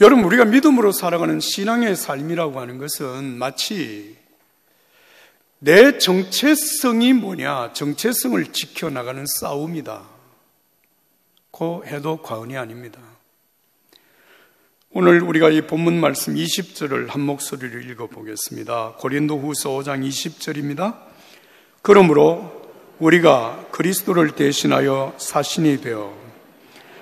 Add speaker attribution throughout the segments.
Speaker 1: 여러분, 우리가 믿음으로 살아가는 신앙의 삶이라고 하는 것은 마치 내 정체성이 뭐냐, 정체성을 지켜나가는 싸움이다 고 해도 과언이 아닙니다. 오늘 우리가 이 본문 말씀 20절을 한 목소리로 읽어보겠습니다. 고린도후서 5장 20절입니다. 그러므로 우리가 그리스도를 대신하여 사신이 되어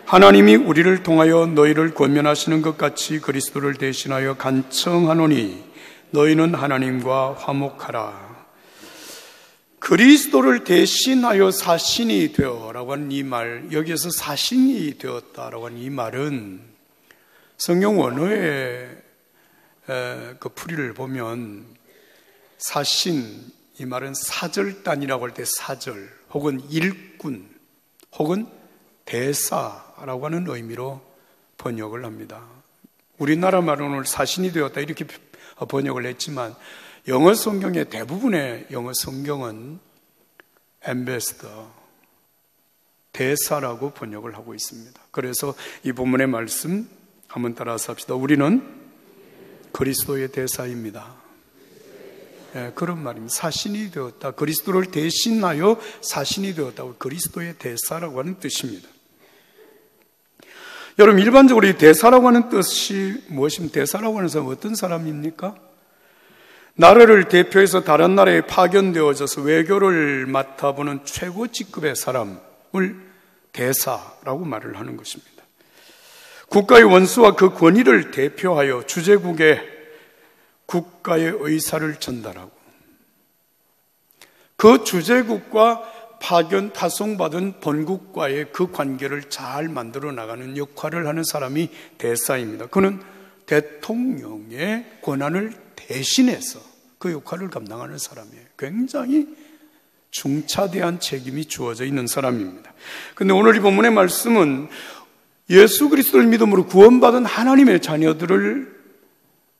Speaker 1: 하나님이 우리를 통하여 너희를 권면하시는 것 같이 그리스도를 대신하여 간청하노니 너희는 하나님과 화목하라. 그리스도를 대신하여 사신이 되어라고 하는 이 말, 여기에서 사신이 되었다라고 하는 이 말은 성경 원어의 그 풀이를 보면 사신, 이 말은 사절단이라고 할 때 사절 혹은 일꾼 혹은 대사라고 하는 의미로 번역을 합니다. 우리나라 말로는 사신이 되었다 이렇게 번역을 했지만 영어 성경의 대부분의 영어 성경은 엠베스더, 대사라고 번역을 하고 있습니다. 그래서 이 본문의 말씀 한번 따라서 합시다. 우리는 그리스도의 대사입니다. 그런 말입니다. 사신이 되었다. 그리스도를 대신하여 사신이 되었다고, 그리스도의 대사라고 하는 뜻입니다. 여러분, 일반적으로 이 대사라고 하는 뜻이 무엇입니까? 대사라고 하는 사람은 어떤 사람입니까? 나라를 대표해서 다른 나라에 파견되어져서 외교를 맡아보는 최고 직급의 사람을 대사라고 말을 하는 것입니다. 국가의 원수와 그 권위를 대표하여 주재국에 국가의 의사를 전달하고 그 주재국과 파견 파송받은 본국과의 그 관계를 잘 만들어 나가는 역할을 하는 사람이 대사입니다. 그는 대통령의 권한을 대신해서 그 역할을 감당하는 사람이에요. 굉장히 중차대한 책임이 주어져 있는 사람입니다. 그런데 오늘 이 본문의 말씀은 예수 그리스도를 믿음으로 구원받은 하나님의 자녀들을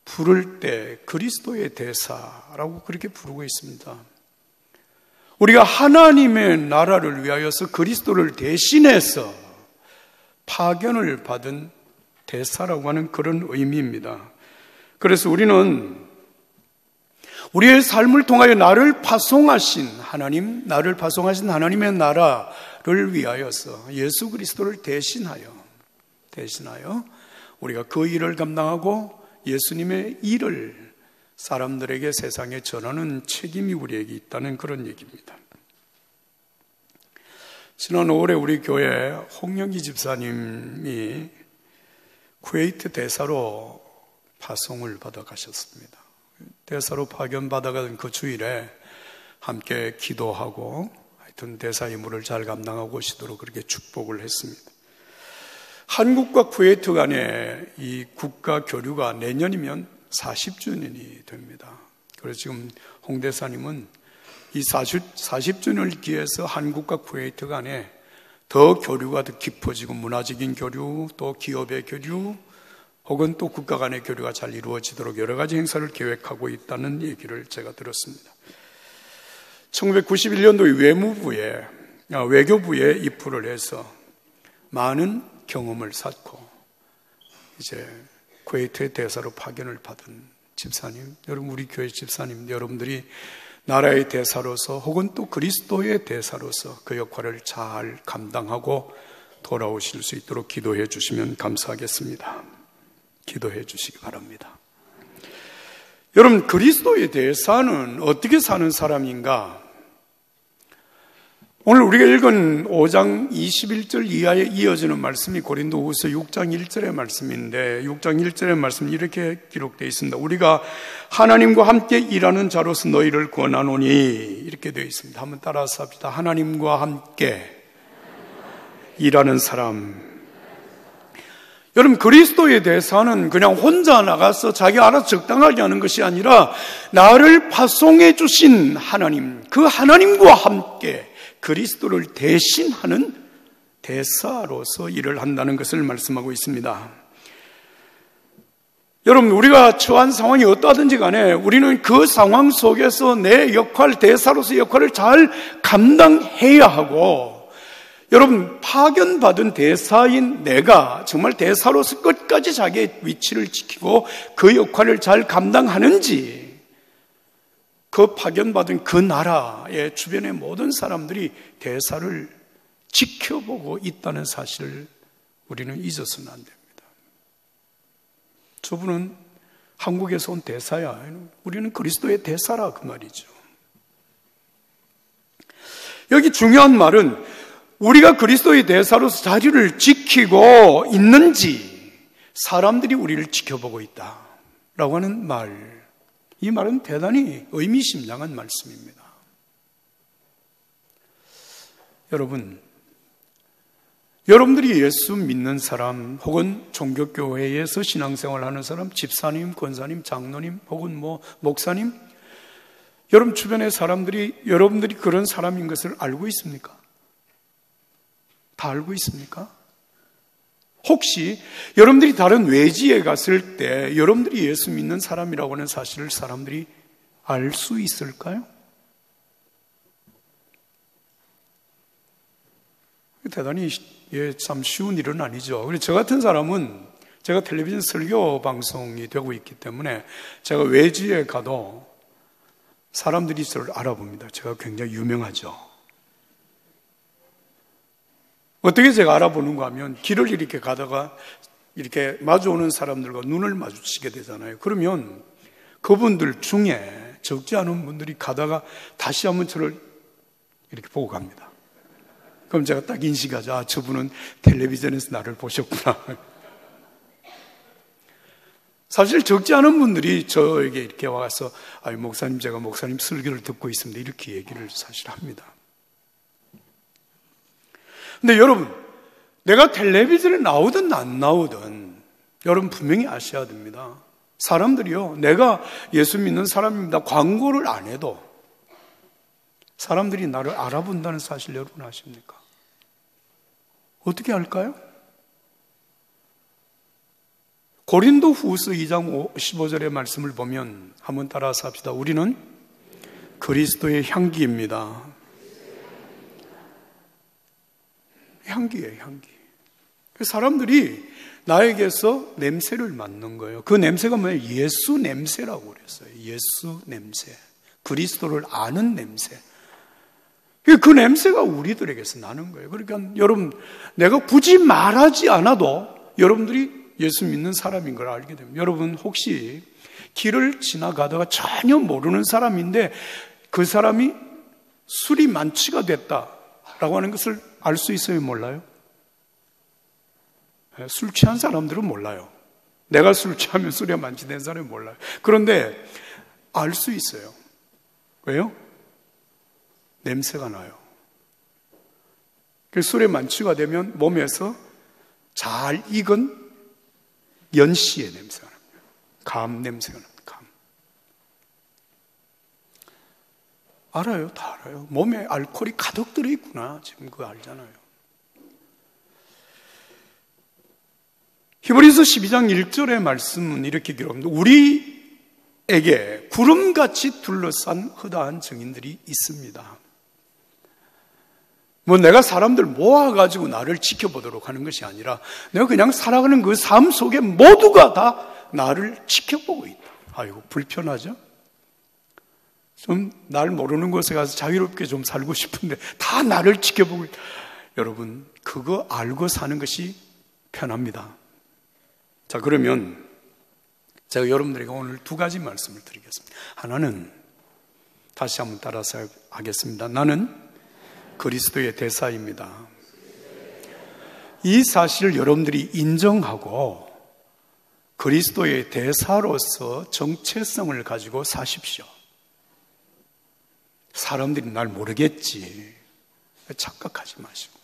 Speaker 1: 부를 때 그리스도의 대사라고 그렇게 부르고 있습니다. 우리가 하나님의 나라를 위하여서 그리스도를 대신해서 파견을 받은 대사라고 하는 그런 의미입니다. 그래서 우리는 우리의 삶을 통하여 나를 파송하신 하나님, 나를 파송하신 하나님의 나라를 위하여서 예수 그리스도를 대신하여 우리가 그 일을 감당하고 예수님의 일을 사람들에게 세상에 전하는 책임이 우리에게 있다는 그런 얘기입니다. 지난 5월에 우리 교회 홍영기 집사님이 쿠웨이트 대사로 파송을 받아 가셨습니다. 대사로 파견 받아가던 그 주일에 함께 기도하고 하여튼 대사 임무를 잘 감당하고 오시도록 그렇게 축복을 했습니다. 한국과 쿠웨이트 간의 이 국가 교류가 내년이면 40주년이 됩니다. 그래서 지금 홍 대사님은 이 40주년을 기해서 한국과 쿠웨이트 간에 더 교류가 더 깊어지고 문화적인 교류, 또 기업의 교류, 혹은 또 국가 간의 교류가 잘 이루어지도록 여러 가지 행사를 계획하고 있다는 얘기를 제가 들었습니다. 1991년도에 외교부에 입부를 해서 많은 경험을 쌓고 이제 쿠웨이트의 대사로 파견을 받은 집사님, 여러분 우리 교회 집사님 여러분들이 나라의 대사로서 혹은 또 그리스도의 대사로서 그 역할을 잘 감당하고 돌아오실 수 있도록 기도해 주시면 감사하겠습니다. 기도해 주시기 바랍니다. 여러분, 그리스도의 대사는 어떻게 사는 사람인가? 오늘 우리가 읽은 5장 21절 이하에 이어지는 말씀이 고린도후서 6장 1절의 말씀인데 6장 1절의 말씀은 이렇게 기록되어 있습니다. 우리가 하나님과 함께 일하는 자로서 너희를 권하노니 이렇게 되어 있습니다. 한번 따라서 합시다. 하나님과 함께 일하는 사람. 여러분, 그리스도의 대사는 그냥 혼자 나가서 자기 알아서 적당하게 하는 것이 아니라 나를 파송해 주신 하나님, 그 하나님과 함께 그리스도를 대신하는 대사로서 일을 한다는 것을 말씀하고 있습니다. 여러분, 우리가 처한 상황이 어떠하든지 간에 우리는 그 상황 속에서 내 역할, 대사로서 역할을 잘 감당해야 하고 여러분, 파견받은 대사인 내가 정말 대사로서 끝까지 자기의 위치를 지키고 그 역할을 잘 감당하는지, 그 파견받은 그 나라의 주변의 모든 사람들이 대사를 지켜보고 있다는 사실을 우리는 잊어서는 안 됩니다. 저분은 한국에서 온 대사야. 우리는 그리스도의 대사라 그 말이죠. 여기 중요한 말은 우리가 그리스도의 대사로서 자리를 지키고 있는지 사람들이 우리를 지켜보고 있다라고 하는 말. 이 말은 대단히 의미심장한 말씀입니다. 여러분들이 예수 믿는 사람 혹은 종교교회에서 신앙생활하는 사람, 집사님, 권사님, 장로님 혹은 목사님, 여러분 주변의 사람들이 여러분들이 그런 사람인 것을 알고 있습니까? 다 알고 있습니까? 혹시 여러분들이 다른 외지에 갔을 때 여러분들이 예수 믿는 사람이라고 하는 사실을 사람들이 알 수 있을까요? 대단히 참 쉬운 일은 아니죠. 그리고 저 같은 사람은 제가 텔레비전 설교 방송이 되고 있기 때문에 제가 외지에 가도 사람들이 저를 알아봅니다. 제가 굉장히 유명하죠. 어떻게 제가 알아보는가 하면 길을 이렇게 가다가 이렇게 마주오는 사람들과 눈을 마주치게 되잖아요. 그러면 그분들 중에 적지 않은 분들이 가다가 다시 한번 저를 이렇게 보고 갑니다. 그럼 제가 딱 인식하죠. 아, 저분은 텔레비전에서 나를 보셨구나. 사실 적지 않은 분들이 저에게 이렇게 와서 목사님, 제가 목사님 설교를 듣고 있습니다. 이렇게 얘기를 사실 합니다. 근데 여러분, 내가 텔레비전에 나오든 안 나오든 여러분 분명히 아셔야 됩니다. 사람들이요, 내가 예수 믿는 사람입니다. 광고를 안 해도 사람들이 나를 알아본다는 사실 여러분 아십니까? 어떻게 알까요? 고린도 후서 2장 15절의 말씀을 보면 한번 따라서 합시다. 우리는 그리스도의 향기입니다. 향기예요, 향기. 사람들이 나에게서 냄새를 맡는 거예요. 그 냄새가 뭐예요? 예수 냄새라고 그랬어요. 예수 냄새. 그리스도를 아는 냄새. 그 냄새가 우리들에게서 나는 거예요. 그러니까 여러분, 내가 굳이 말하지 않아도 여러분들이 예수 믿는 사람인 걸 알게 됩니다. 여러분 혹시 길을 지나가다가 전혀 모르는 사람인데 그 사람이 술이 만취가 됐다라고 하는 것을 알 수 있어요? 몰라요? 술 취한 사람들은 몰라요. 내가 술 취하면 술에 만취된 사람은 몰라요. 그런데 알 수 있어요. 왜요? 냄새가 나요. 술에 만취가 되면 몸에서 잘 익은 연씨의 냄새가 납니다. 감 냄새가 납니다. 감. 알아요. 다 알아요. 몸에 알코올이 가득 들어있구나. 지금 그거 알잖아요. 히브리서 12장 1절의 말씀은 이렇게 기록합니다. 우리에게 구름같이 둘러싼 허다한 증인들이 있습니다. 내가 사람들 모아가지고 나를 지켜보도록 하는 것이 아니라 내가 그냥 살아가는 그 삶 속에 모두가 다 나를 지켜보고 있다. 아이고, 불편하죠? 좀 날 모르는 곳에 가서 자유롭게 좀 살고 싶은데 다 나를 지켜보고 있다. 여러분, 그거 알고 사는 것이 편합니다. 자, 그러면 제가 여러분들에게 오늘 두 가지 말씀을 드리겠습니다. 하나는 다시 한번 따라서 하겠습니다. 나는 그리스도의 대사입니다. 이 사실을 여러분들이 인정하고 그리스도의 대사로서 정체성을 가지고 사십시오. 사람들이 날 모르겠지. 착각하지 마시고.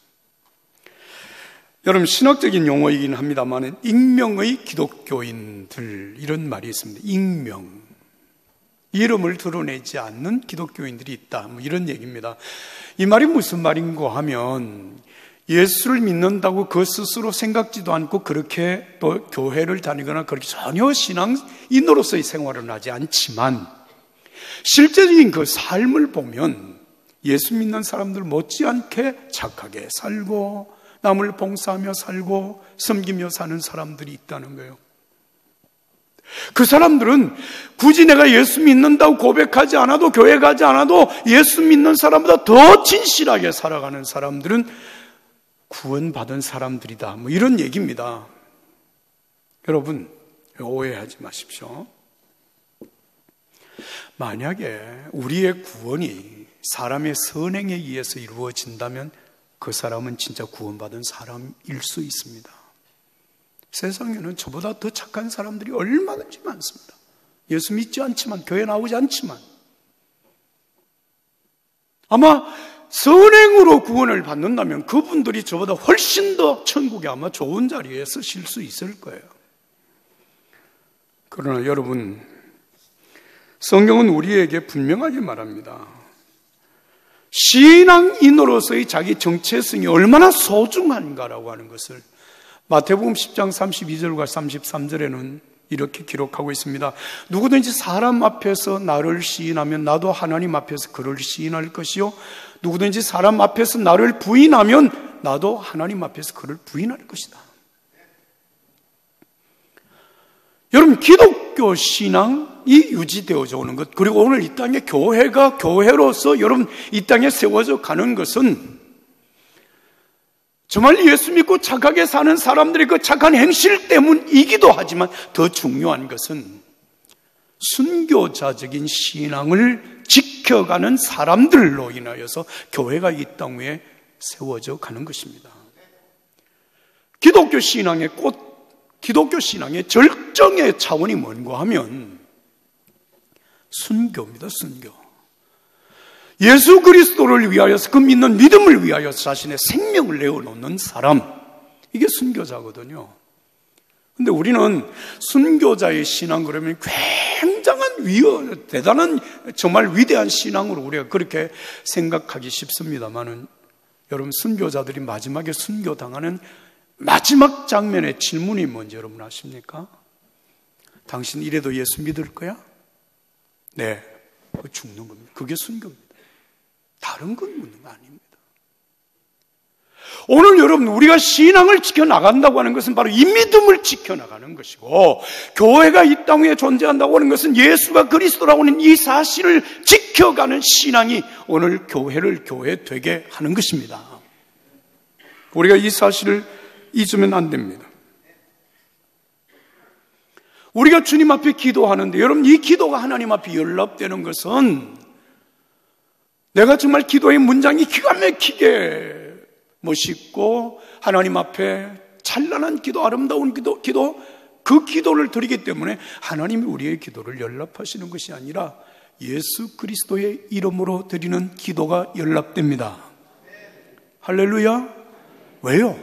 Speaker 1: 여러분, 신학적인 용어이긴 합니다만 익명의 기독교인들, 이런 말이 있습니다. 익명. 이름을 드러내지 않는 기독교인들이 있다. 이런 얘기입니다. 이 말이 무슨 말인고 하면 예수를 믿는다고 그 스스로 생각지도 않고 그렇게 또 교회를 다니거나 그렇게 전혀 신앙인으로서의 생활을 하지 않지만 실제적인 그 삶을 보면 예수 믿는 사람들 못지않게 착하게 살고 남을 봉사하며 살고 섬기며 사는 사람들이 있다는 거예요. 그 사람들은 굳이 내가 예수 믿는다고 고백하지 않아도, 교회 가지 않아도 예수 믿는 사람보다 더 진실하게 살아가는 사람들은 구원받은 사람들이다, 뭐 이런 얘기입니다. 여러분, 오해하지 마십시오. 만약에 우리의 구원이 사람의 선행에 의해서 이루어진다면 그 사람은 진짜 구원받은 사람일 수 있습니다. 세상에는 저보다 더 착한 사람들이 얼마든지 많습니다. 예수 믿지 않지만, 교회 나오지 않지만, 아마 선행으로 구원을 받는다면 그분들이 저보다 훨씬 더 천국에 아마 좋은 자리에 서실 수 있을 거예요. 그러나 여러분, 성경은 우리에게 분명하게 말합니다. 신앙인으로서의 자기 정체성이 얼마나 소중한가라고 하는 것을 마태복음 10장 32절과 33절에는 이렇게 기록하고 있습니다. 누구든지 사람 앞에서 나를 시인하면 나도 하나님 앞에서 그를 시인할 것이요, 누구든지 사람 앞에서 나를 부인하면 나도 하나님 앞에서 그를 부인할 것이다. 여러분, 기독교 신앙이 유지되어져 오는 것, 그리고 오늘 이 땅에 교회가 교회로서 여러분 이 땅에 세워져 가는 것은 정말 예수 믿고 착하게 사는 사람들의 그 착한 행실 때문이기도 하지만 더 중요한 것은 순교자적인 신앙을 지켜가는 사람들로 인하여서 교회가 이 땅 위에 세워져 가는 것입니다. 기독교 신앙의 절정의 차원이 뭔가 하면 순교입니다. 순교. 예수 그리스도를 위하여서, 그 믿는 믿음을 위하여 자신의 생명을 내어놓는 사람, 이게 순교자거든요. 근데 우리는 순교자의 신앙 그러면 굉장한 대단한 정말 위대한 신앙으로 우리가 그렇게 생각하기 쉽습니다만은, 여러분, 순교자들이 마지막에 순교당하는 마지막 장면의 질문이 뭔지 여러분 아십니까? 당신 이래도 예수 믿을 거야? 네, 죽는 겁니다. 그게 순교입니다. 다른 건 묻는 거 아닙니다. 오늘 여러분, 우리가 신앙을 지켜나간다고 하는 것은 바로 이 믿음을 지켜나가는 것이고, 교회가 이 땅 위에 존재한다고 하는 것은 예수가 그리스도라고 하는 이 사실을 지켜가는 신앙이 오늘 교회를 교회 되게 하는 것입니다. 우리가 이 사실을 잊으면 안 됩니다. 우리가 주님 앞에 기도하는데, 여러분, 이 기도가 하나님 앞에 연락되는 것은 내가 정말 기도의 문장이 기가 막히게 멋있고 하나님 앞에 찬란한 기도, 아름다운 기도, 그 기도를 드리기 때문에 하나님이 우리의 기도를 연락하시는 것이 아니라 예수 그리스도의 이름으로 드리는 기도가 연락됩니다. 할렐루야. 왜요?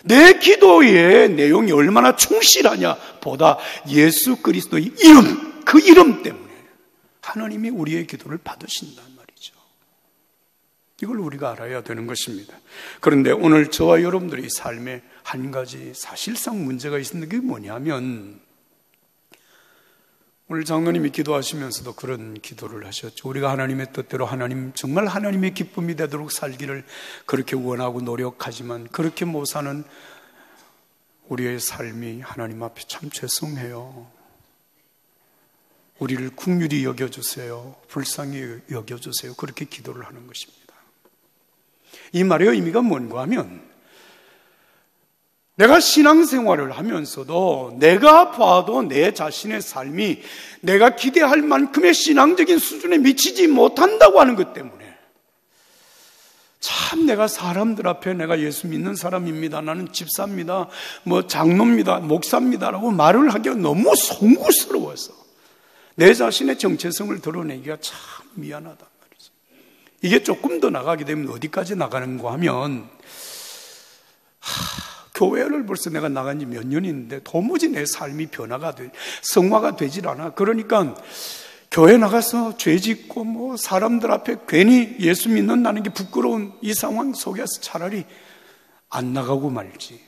Speaker 1: 내 기도의 내용이 얼마나 충실하냐 보다 예수 그리스도의 이름, 그 이름 때문에 하나님이 우리의 기도를 받으신단 말이죠. 이걸 우리가 알아야 되는 것입니다. 그런데 오늘 저와 여러분들의 삶에 한 가지 사실상 문제가 있는데, 그게 뭐냐면, 오늘 장로님이 기도하시면서도 그런 기도를 하셨죠. 우리가 하나님의 뜻대로 하나님, 정말 하나님의 기쁨이 되도록 살기를 그렇게 원하고 노력하지만 그렇게 못 사는 우리의 삶이 하나님 앞에 참 죄송해요. 우리를 긍휼히 여겨주세요. 불쌍히 여겨주세요. 그렇게 기도를 하는 것입니다. 이 말의 의미가 뭔가 하면, 내가 신앙생활을 하면서도 내가 봐도 내 자신의 삶이 내가 기대할 만큼의 신앙적인 수준에 미치지 못한다고 하는 것 때문에, 참 내가 사람들 앞에 내가 예수 믿는 사람입니다, 나는 집사입니다, 뭐 장로입니다, 목사입니다라고 말을 하기가 너무 송구스러워서 내 자신의 정체성을 드러내기가 참 미안하단 말이죠. 이게 조금 더 나가게 되면 어디까지 나가는가 하면, 교회를 벌써 내가 나간 지 몇 년인데 도무지 내 삶이 성화가 되질 않아. 그러니까 교회 나가서 죄 짓고 뭐 사람들 앞에 괜히 예수 믿는다는 게 부끄러운 이 상황 속에서 차라리 안 나가고 말지.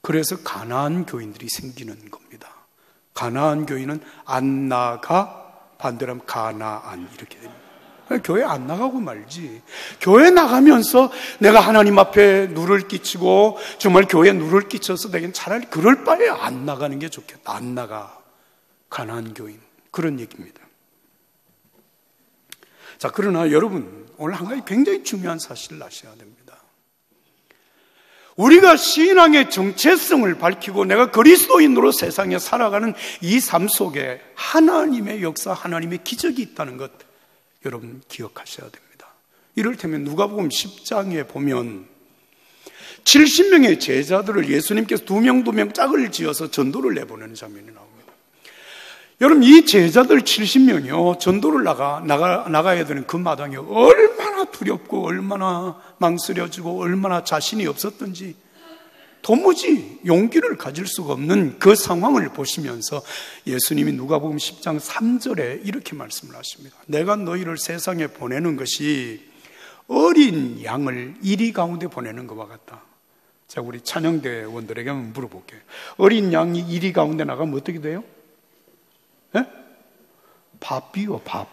Speaker 1: 그래서 가나안 교인들이 생기는 겁니다. 가나안 교인은 안 나가, 반대로 하면 가나안, 이렇게 됩니다. 교회 안 나가고 말지. 교회 나가면서 내가 하나님 앞에 누를 끼치고 정말 교회에 누를 끼쳐서 내겐 차라리 그럴 바에 안 나가는 게 좋겠다. 안 나가. 가난한 교인. 그런 얘기입니다. 자, 그러나 여러분, 오늘 한 가지 굉장히 중요한 사실을 아셔야 됩니다. 우리가 신앙의 정체성을 밝히고 내가 그리스도인으로 세상에 살아가는 이 삶 속에 하나님의 역사, 하나님의 기적이 있다는 것 여러분 기억하셔야 됩니다. 이를테면 누가복음 10장에 보면 70명의 제자들을 예수님께서 2명 짝을 지어서 전도를 내보내는 장면이 나옵니다. 여러분, 이 제자들 70명이요 전도를 나가야 되는 그 마당이 얼마나 두렵고 얼마나 망설여지고 얼마나 자신이 없었던지 도무지 용기를 가질 수가 없는 그 상황을 보시면서 예수님이 누가복음 10장 3절에 이렇게 말씀을 하십니다. 내가 너희를 세상에 보내는 것이 어린 양을 이리 가운데 보내는 것과 같다. 자, 우리 찬양대원들에게 한번 물어볼게요. 어린 양이 이리 가운데 나가면 어떻게 돼요? 네? 밥이요, 밥.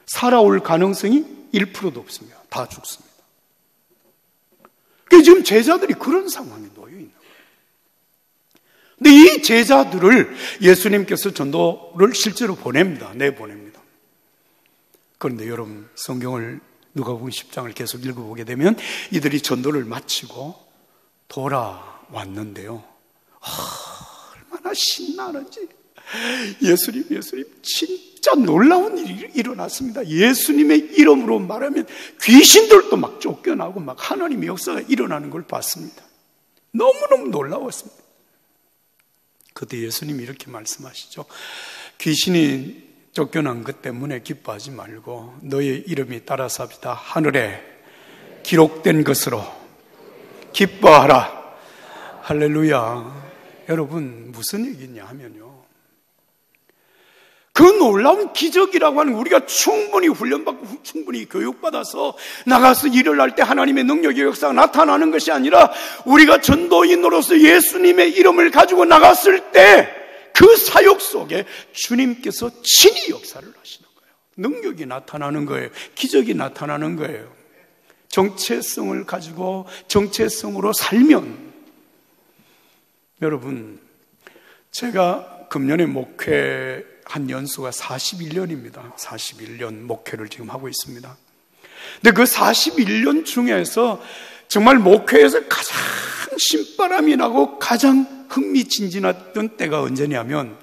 Speaker 1: 살아올 가능성이 1%도 없습니다. 다 죽습니다. 그러니까 지금 제자들이 그런 상황에 놓여 있는 거예요. 근데 이 제자들을 예수님께서 전도를 실제로 보냅니다. 내보냅니다. 그런데 여러분, 성경을 누가복음 10장을 계속 읽어보게 되면 이들이 전도를 마치고 돌아왔는데요. 얼마나 신나는지. 예수님 진짜 놀라운 일이 일어났습니다. 예수님의 이름으로 말하면 귀신들도 막 쫓겨나고 막 하나님의 역사가 일어나는 걸 봤습니다. 너무너무 놀라웠습니다. 그때 예수님이 이렇게 말씀하시죠. 귀신이 쫓겨난 것 때문에 기뻐하지 말고 너의 이름이 따라삽니다. 하늘에 기록된 것으로 기뻐하라. 할렐루야. 여러분, 무슨 얘기냐 하면요, 그 놀라운 기적이라고 하는, 우리가 충분히 훈련받고 충분히 교육받아서 나가서 일을 할 때 하나님의 능력의 역사가 나타나는 것이 아니라 우리가 전도인으로서 예수님의 이름을 가지고 나갔을 때 그 사역 속에 주님께서 친히 역사를 하시는 거예요. 능력이 나타나는 거예요. 기적이 나타나는 거예요. 정체성을 가지고 정체성으로 살면, 여러분, 제가 금년에 목회한 연수가 41년입니다. 41년 목회를 지금 하고 있습니다. 근데 그 41년 중에서 정말 목회에서 가장 신바람이 나고 가장 흥미진진했던 때가 언제냐면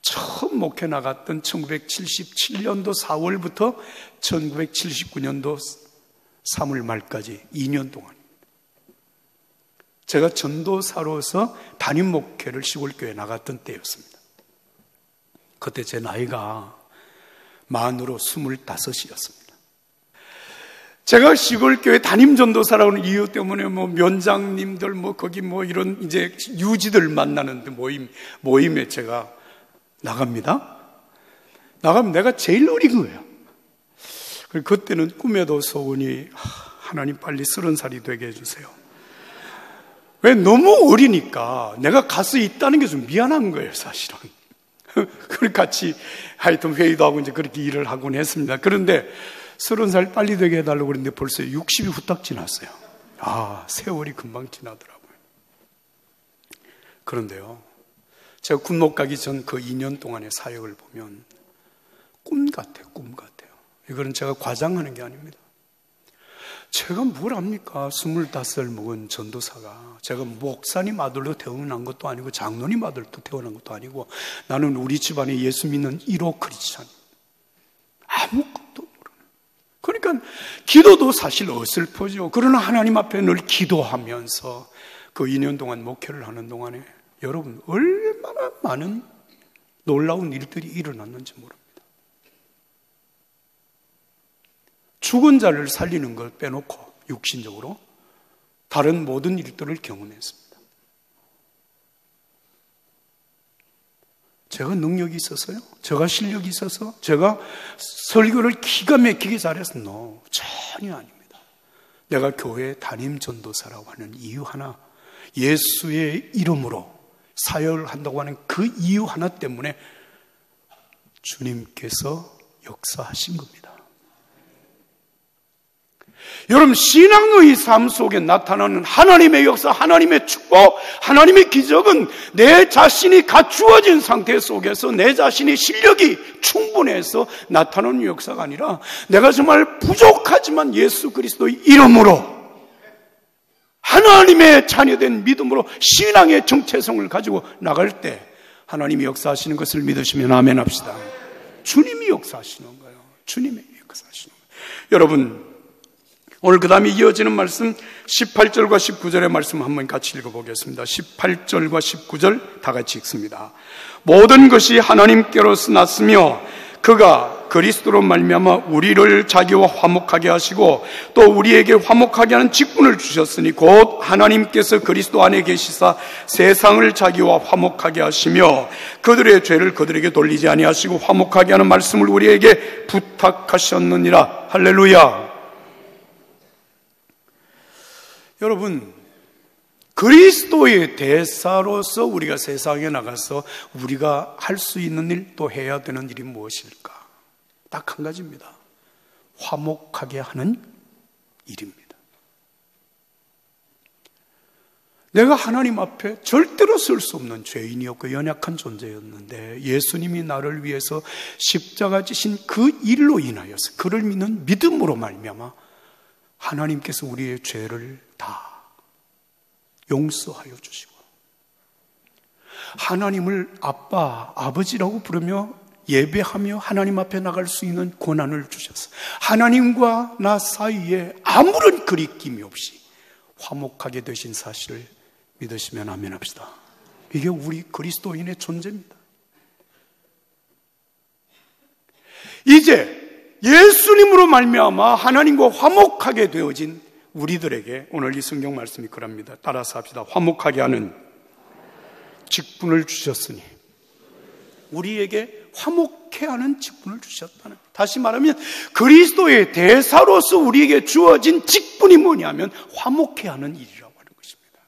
Speaker 1: 처음 목회 나갔던 1977년도 4월부터 1979년도 3월 말까지 2년 동안 제가 전도사로서 담임 목회를 시골교회에 나갔던 때였습니다. 그때 제 나이가 만으로 25이었습니다. 제가 시골교회 담임 전도사라는 이유 때문에 면장님들 거기 이런 이제 유지들 만나는데 모임에 제가 나갑니다. 나가면 내가 제일 어린 거예요. 그때는 꿈에도 소원이, 하나님 빨리 30살이 되게 해주세요. 왜? 너무 어리니까 내가 가서 있다는 게 좀 미안한 거예요, 사실은. 그렇게 같이 하여튼 회의도 하고 이제 그렇게 일을 하곤 했습니다. 그런데 30살 빨리 되게 해달라고 그랬는데 벌써 60이 후딱 지났어요. 세월이 금방 지나더라고요. 그런데요, 제가 군목 가기 전 그 2년 동안의 사역을 보면 꿈 같아요, 꿈 같아요. 이거는 제가 과장하는 게 아닙니다. 제가 뭘 압니까? 25살 먹은 전도사가. 제가 목사님 아들로 태어난 것도 아니고 장로님 아들로 태어난 것도 아니고 나는 우리 집안에 예수 믿는 1호 크리스찬. 아무것도 모르는. 그러니까 기도도 사실 어설퍼죠. 그러나 하나님 앞에 늘 기도하면서 그 2년 동안 목회를 하는 동안에 여러분 얼마나 많은 놀라운 일들이 일어났는지 모릅니다. 죽은 자를 살리는 걸 빼놓고 육신적으로 다른 모든 일들을 경험했습니다. 제가 능력이 있어서요? 제가 실력이 있어서? 제가 설교를 기가 막히게 잘해서? 전혀 아닙니다. 내가 교회 담임 전도사라고 하는 이유 하나, 예수의 이름으로 사역을 한다고 하는 그 이유 하나 때문에 주님께서 역사하신 겁니다. 여러분, 신앙의 삶 속에 나타나는 하나님의 역사, 하나님의 축복, 하나님의 기적은 내 자신이 갖추어진 상태 속에서 내 자신의 실력이 충분해서 나타나는 역사가 아니라 내가 정말 부족하지만 예수 그리스도의 이름으로 하나님의 자녀된 믿음으로 신앙의 정체성을 가지고 나갈 때 하나님이 역사하시는 것을 믿으시면 아멘 합시다. 주님이 역사하시는 거예요. 주님이 역사하시는 거예요. 여러분, 오늘 그 다음에 이어지는 말씀 18절과 19절의 말씀 한번 같이 읽어보겠습니다. 18절과 19절 다 같이 읽습니다. 모든 것이 하나님께로서 났으며 그가 그리스도로 말미암아 우리를 자기와 화목하게 하시고 또 우리에게 화목하게 하는 직분을 주셨으니 곧 하나님께서 그리스도 안에 계시사 세상을 자기와 화목하게 하시며 그들의 죄를 그들에게 돌리지 아니하시고 화목하게 하는 말씀을 우리에게 부탁하셨느니라. 할렐루야. 여러분, 그리스도의 대사로서 우리가 세상에 나가서 우리가 할 수 있는 일, 또 해야 되는 일이 무엇일까? 딱 한 가지입니다. 화목하게 하는 일입니다. 내가 하나님 앞에 절대로 쓸 수 없는 죄인이었고 연약한 존재였는데 예수님이 나를 위해서 십자가 지신 그 일로 인하여서 그를 믿는 믿음으로 말미암아 하나님께서 우리의 죄를 다 용서하여 주시고 하나님을 아빠, 아버지라고 부르며 예배하며 하나님 앞에 나갈 수 있는 권한을 주셔서 하나님과 나 사이에 아무런 거리낌이 없이 화목하게 되신 사실을 믿으시면 아멘 합시다. 이게 우리 그리스도인의 존재입니다. 이제 예수님으로 말미암아 하나님과 화목하게 되어진 우리들에게 오늘 이 성경 말씀이 그럽니다. 따라서 합시다. 화목하게 하는 직분을 주셨으니 우리에게 화목해 하는 직분을 주셨다는, 다시 말하면 그리스도의 대사로서 우리에게 주어진 직분이 뭐냐면 화목해 하는 일이라고 하는 것입니다.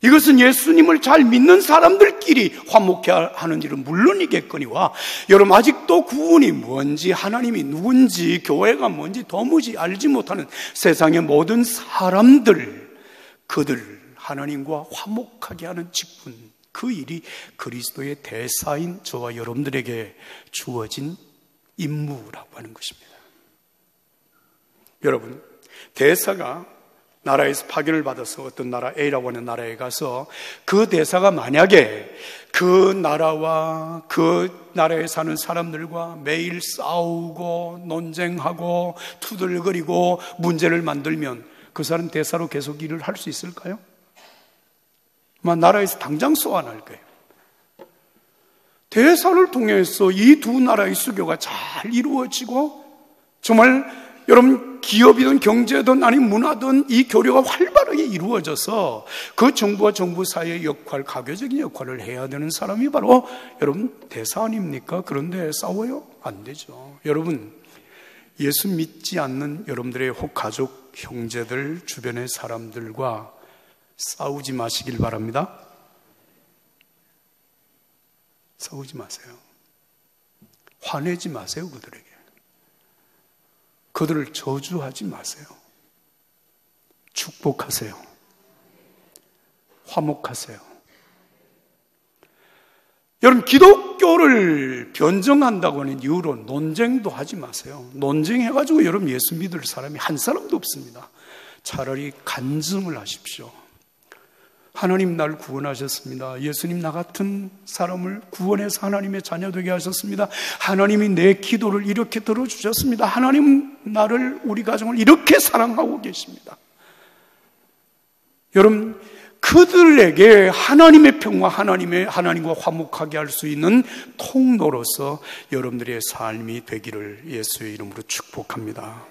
Speaker 1: 이것은 예수님을 잘 믿는 사람들끼리 화목해 하는 일은 물론이겠거니와 여러분 아직도 구원이 뭔지 하나님이 누군지 교회가 뭔지 도무지 알지 못하는 세상의 모든 사람들, 그들 하나님과 화목하게 하는 직분, 그 일이 그리스도의 대사인 저와 여러분들에게 주어진 임무라고 하는 것입니다. 여러분, 대사가 나라에서 파견을 받아서 어떤 나라 A라고 하는 나라에 가서 그 대사가 만약에 그 나라와 그 나라에 사는 사람들과 매일 싸우고 논쟁하고 투덜거리고 문제를 만들면 그 사람 대사로 계속 일을 할 수 있을까요? 나라에서 당장 소환할 거예요. 대사를 통해서 이 두 나라의 수교가 잘 이루어지고 정말 여러분 기업이든 경제든 아니 문화든 이 교류가 활발하게 이루어져서 그 정부와 정부 사이의 역할, 가교적인 역할을 해야 되는 사람이 바로 여러분 대사 아닙니까? 그런데 싸워요? 안 되죠. 여러분, 예수 믿지 않는 여러분들의 혹 가족, 형제들, 주변의 사람들과 싸우지 마시길 바랍니다. 싸우지 마세요. 화내지 마세요. 그들에게. 그들을 저주하지 마세요. 축복하세요. 화목하세요. 여러분, 기독교를 변정한다고 하는 이유로 논쟁도 하지 마세요. 논쟁해가지고 여러분 예수 믿을 사람이 한 사람도 없습니다. 차라리 간증을 하십시오. 하나님 날 구원하셨습니다. 예수님 나 같은 사람을 구원해서 하나님의 자녀 되게 하셨습니다. 하나님이 내 기도를 이렇게 들어주셨습니다. 하나님 나를, 우리 가정을 이렇게 사랑하고 계십니다. 여러분, 그들에게 하나님의 평화, 하나님과 화목하게 할 수 있는 통로로서 여러분들의 삶이 되기를 예수의 이름으로 축복합니다.